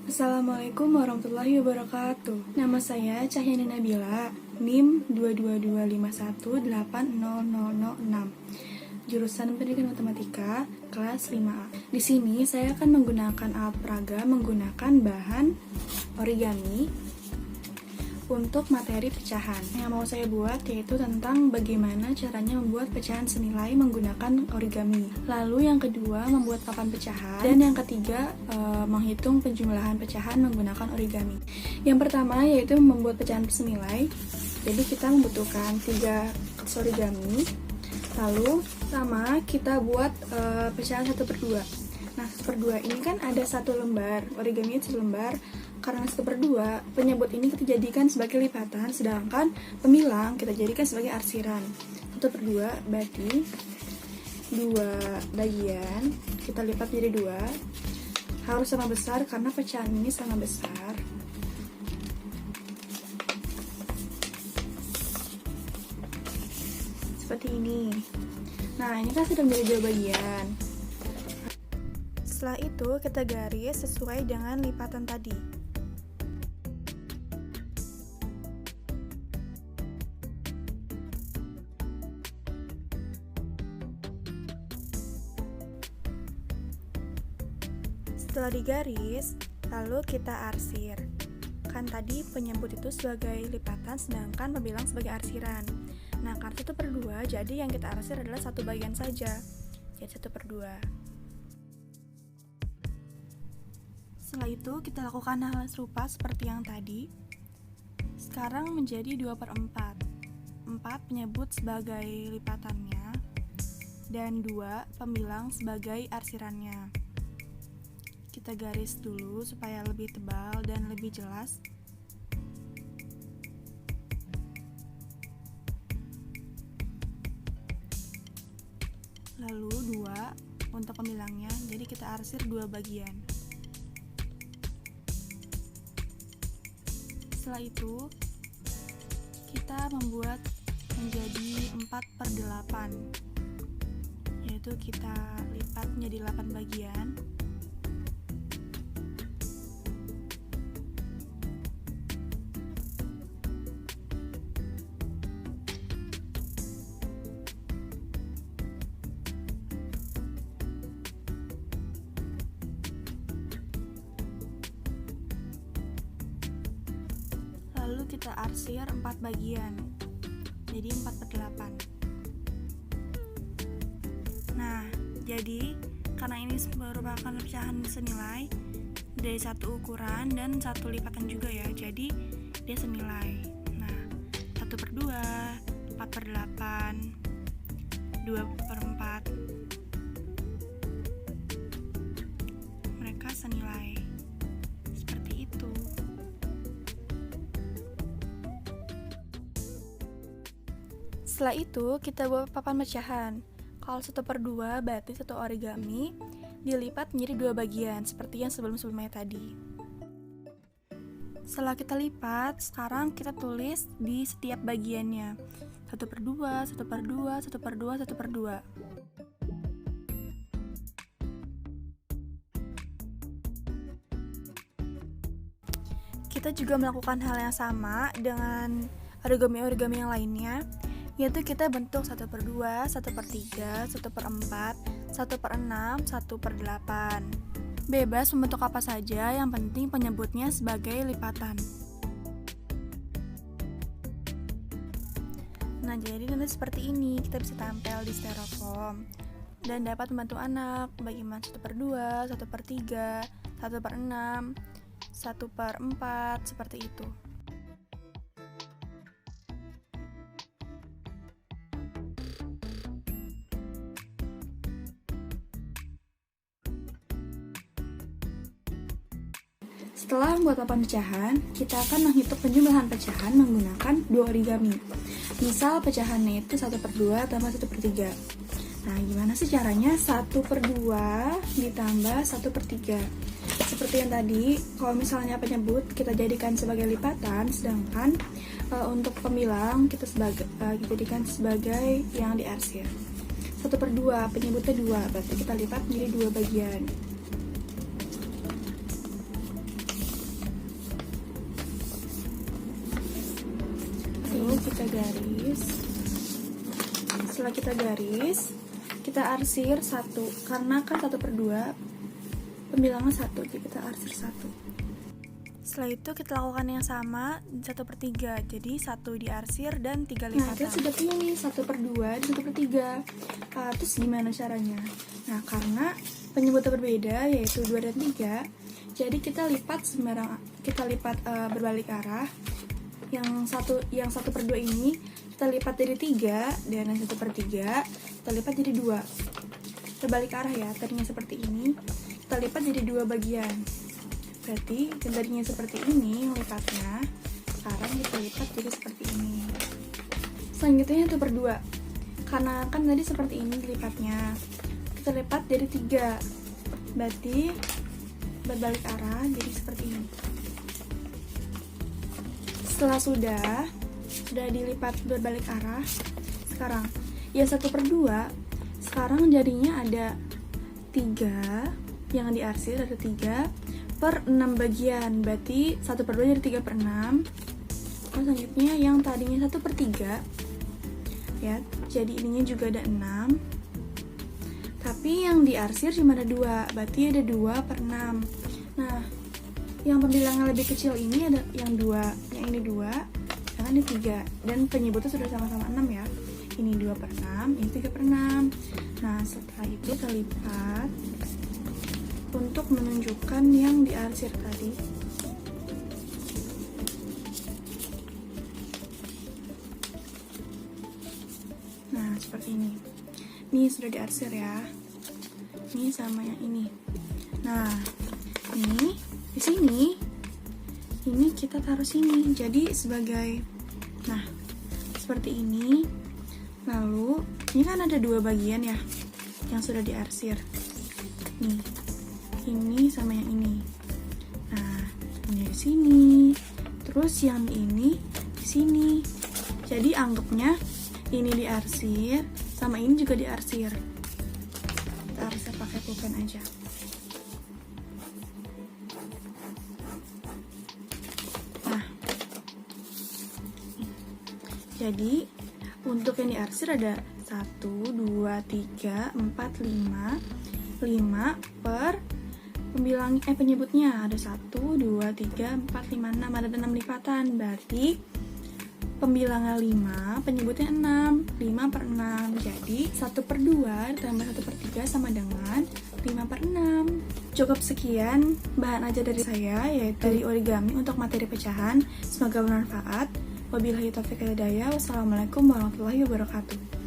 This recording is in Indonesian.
Assalamualaikum warahmatullahi wabarakatuh. Nama saya Cahyani Nabila, NIM 22251800006. Jurusan Pendidikan Matematika, kelas 5A. Di sini saya akan menggunakan alat peraga menggunakan bahan origami untuk materi pecahan. Yang mau saya buat yaitu tentang bagaimana caranya membuat pecahan senilai menggunakan origami. Lalu yang kedua, membuat papan pecahan. Dan yang ketiga, menghitung penjumlahan pecahan menggunakan origami. Yang pertama yaitu membuat pecahan senilai. Jadi kita membutuhkan 3 kertas origami. Lalu sama kita buat pecahan 1/2. Nah, 1/2 ini kan ada 1 lembar, origami 1 lembar. Karena 1/2, penyebut ini kita jadikan sebagai lipatan, sedangkan pemilang kita jadikan sebagai arsiran. 1/2 berarti 2 bagian, kita lipat jadi 2. Harus sama besar karena pecahan ini sama besar. Seperti ini. Nah, ini kan sudah menjadi 2 bagian. Setelah itu kita garis sesuai dengan lipatan tadi. Setelah digaris, lalu kita arsir. Kan tadi penyebut itu sebagai lipatan, sedangkan pembilang sebagai arsiran. Nah, karena 1/2, jadi yang kita arsir adalah 1 bagian saja. Jadi 1/2. Setelah itu, kita lakukan hal serupa seperti yang tadi. Sekarang menjadi 2/4. 4 penyebut sebagai lipatannya, dan 2 pembilang sebagai arsirannya. Kita garis dulu supaya lebih tebal dan lebih jelas. Lalu 2 untuk pembilangnya, jadi kita arsir 2 bagian. Setelah itu kita membuat menjadi 4/8, yaitu kita lipat menjadi 8 bagian. Lalu kita arsir 4 bagian, jadi 4/8. Nah, jadi karena ini merupakan pecahan senilai dari 1 ukuran dan 1 lipatan juga ya, jadi dia senilai. Nah, 1/2, 4/8, 2/4, mereka senilai. Seperti itu. Setelah itu, kita buat papan pecahan. Kalau 1/2 berarti 1 origami dilipat menjadi 2 bagian, seperti yang sebelum-sebelumnya tadi. Setelah kita lipat, sekarang kita tulis di setiap bagiannya. 1/2, 1/2, 1/2, 1/2. Kita juga melakukan hal yang sama dengan origami-origami yang lainnya, yaitu kita bentuk 1/2, 1/3, 1/4, 1/6, 1/8. Bebas membentuk apa saja, yang penting penyebutnya sebagai lipatan. Nah, jadi nanti seperti ini kita bisa tampil di styrofoam dan dapat membantu anak bagaimana 1/2, 1/3, 1/6, 1/4, seperti itu. Setelah membuat papan pecahan, kita akan menghitung penjumlahan pecahan menggunakan 2 origami. Misal pecahannya itu 1/2 tambah 1/3. Nah, gimana sih caranya? 1/2 ditambah 1/3. Seperti yang tadi, kalau misalnya penyebut kita jadikan sebagai lipatan, sedangkan untuk pemilang kita jadikan sebagai yang diarsir. 1/2, penyebutnya 2, berarti kita lipat menjadi 2 bagian. kita garis. Setelah kita garis, kita arsir 1, karena kan 1/2 pembilangan 1, jadi kita arsir 1. Setelah itu kita lakukan yang sama 1/3, jadi 1 diarsir dan 3 lipatan. Nah, kita sudah punya nih 1/2 dan 1/3. Terus gimana caranya? Nah, karena penyebutnya berbeda, yaitu 2 dan 3, jadi kita lipat berbalik arah. Yang 1/2 ini kita lipat jadi 3, dan yang 1/3 kita lipat jadi 2. Berbalik arah ya, tadinya seperti ini, kita lipat jadi 2 bagian. Berarti yang tadinya seperti ini lipatnya, sekarang kita lipat jadi seperti ini. Selanjutnya 1/2, karena kan tadi seperti ini lipatnya, kita lipat jadi 3, berarti berbalik arah jadi seperti ini. Setelah sudah dilipat berbalik arah, sekarang yang 1/2 sekarang jadinya ada 3 yang diarsir, ada 3/6 bagian, berarti 1/2 jadi 3/6. Terus selanjutnya yang tadinya 1/3 ya, jadi ininya juga ada 6, tapi yang diarsir cuma ada 2, berarti ada 2/6. Nah, yang pembilangan lebih kecil ini ada yang 2, yang ini 2, yang ini 3, dan penyebutnya sudah sama-sama 6 ya. Ini 2/6, ini 3/6. Nah, setelah itu kita lipat untuk menunjukkan yang diarsir tadi. Nah, seperti ini. Ini sudah diarsir ya. Ini sama yang ini. Nah, ini di sini, ini kita taruh sini. Jadi sebagai, nah, seperti ini. Lalu ini kan ada 2 bagian ya yang sudah diarsir. Nih, ini sama yang ini. Nah, ini di sini. Terus yang ini di sini. Jadi anggapnya ini diarsir, sama ini juga diarsir. Kita arsir pakai pulpen aja. Nah, jadi untuk yang diarsir ada 1, 2, 3, 4, 5 penyebutnya ada 1, 2, 3, 4, 5, 6, ada 6 lipatan, berarti pembilangan 5 penyebutnya 6, 5/6, jadi 1/2 ditambah 1/3 sama dengan 5/6. Cukup sekian bahan aja dari saya, yaitu dari origami untuk materi pecahan. Semoga bermanfaat. Wabillahi taufiq wal hidayah. Wassalamualaikum warahmatullahi wabarakatuh.